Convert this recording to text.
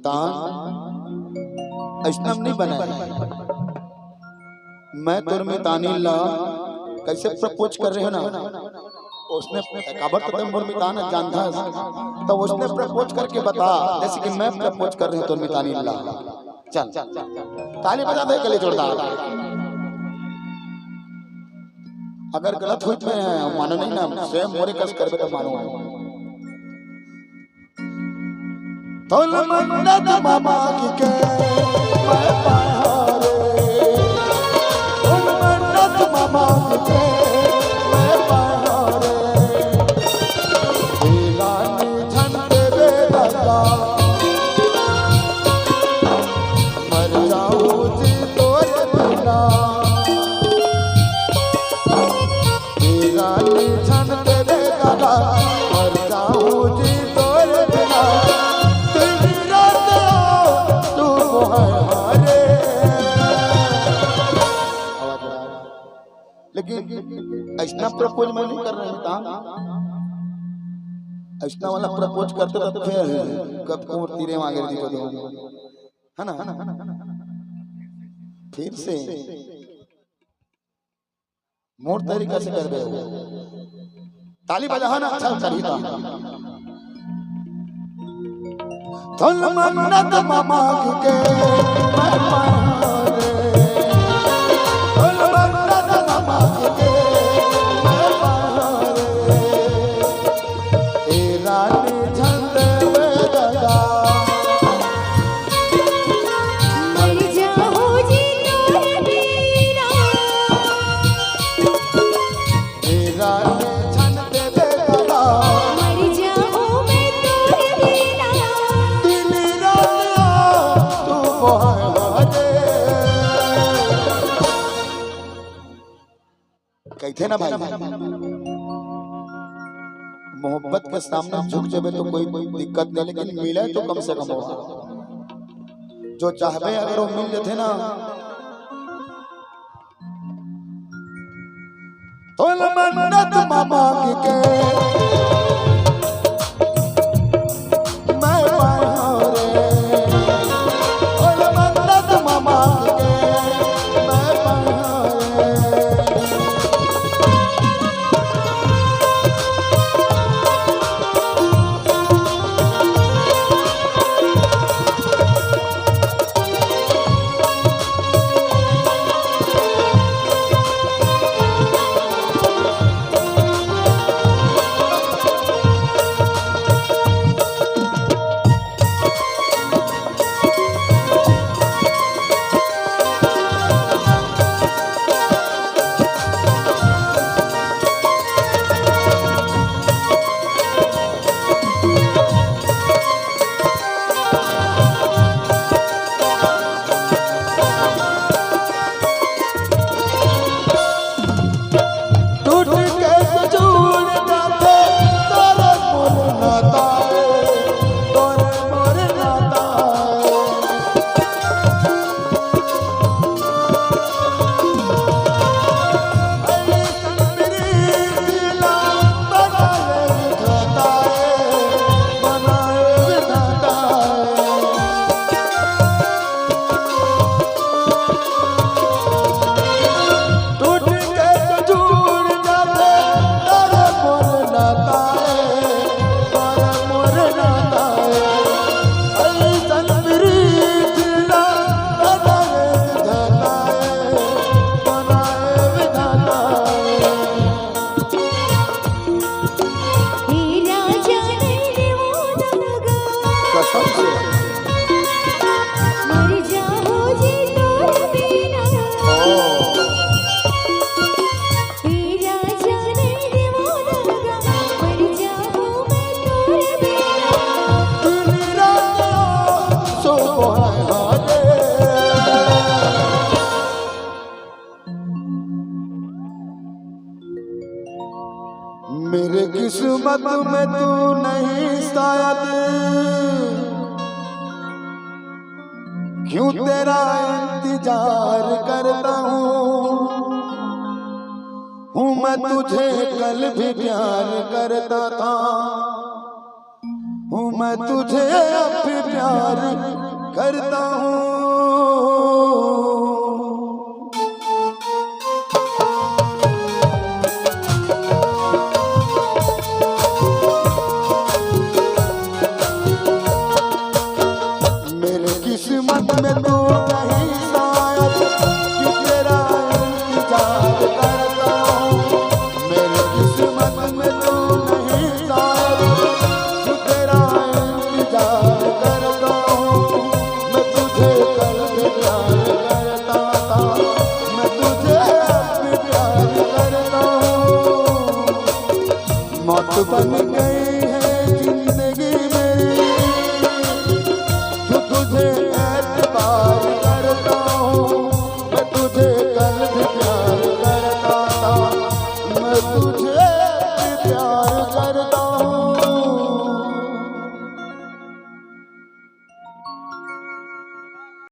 मितान अष्टम नहीं बना है। मैं तुर मितानी ला कैसे प्रपोज कर रहे हो ना, उसने काबर तो तुम मितान जानता तो उसने प्रपोज करके बता, जैसे कि मैं प्रपोज कर रही हूँ तुर मितानी ला। चल ताली बजा दे गले जोरदार। अगर गलत हुई तो मानो नहीं ना, स्वयं मोरे कस कर तो मानो। तोल मन्नत मामा की के मैं पारे, तोल मन्नत मामा की के मैं पारे, दीवानी झन तेरे दादा मर जाऊं जी तोरे बिना, दीवानी झन तेरे दादा मर जाऊं जी तोरे बिना, लेकिन ऐसा प्रपोज मैं नहीं कर रही था। ऐसा वाला प्रपोज करते तो फिर कब कोर तीरे मांगे दी तो है ना, फिर से मोर तरीका से कर दे। ताली बजा ना, अच्छा करी था। तोल मन्नत मामा के मैं पारे, तोल मन्नत मामा के मैं पारे, ए रानी झंड वे दादा मर जाऊं जी तोरे बिना, ए रानी झंड वे दादा मर जाऊं मैं तोरे बिना, दिन रात तू मोहब्बत कहते ना भाई, मोहब्बत के सामने झुक जाबे तो कोई दिक्कत नहीं, लेकिन मिले तो कम से कम होगा। जो चाहबे अगर वो मिल जाते ना, तोल मन्नत मामा के मैं पारे, तोल मन्नत मामा के मैं पारे, टूट के जुड़ जाते तोरे मोर नाता, तोरे मोर नाता, अरे कनपरी दिला बनाए विधाता बनाए विधाता, टूट के जुड़ जाते तोरे मोर नाता, तोरे मोर नाता, अरे कनपरी दिला बनाए विधाता बनाए विधाता। हे राजा नहीं वो लगा, कसम से मर जाऊं जी तोरे बिना, हे राजा नहीं वो लगा, मर जाऊं मैं तोरे बिना, दिन रात सो हारे, मेरे किस्मत में तू नहीं शायद, क्यों तेरा इंतजार करता हूँ मैं तुझे कल भी प्यार करता था, हूँ मैं तुझे अब भी प्यार करता हूँ। मेरे किस्मत में तू नहीं शायद, क्यों तेरा इंतजार करता हूँ। मेरे किस्मत में तू नहीं शायद, क्यों तेरा इंतजार करता हूँ। मैं तुझे कल भी प्यार करता था, मैं तुझे अब भी प्यार करता हूँ। मौत बन गई है जिंदगी मेरी, जो तुझे एतबार करता हूँ। मैं तुझे कल भी प्यार करता था, मैं तुझे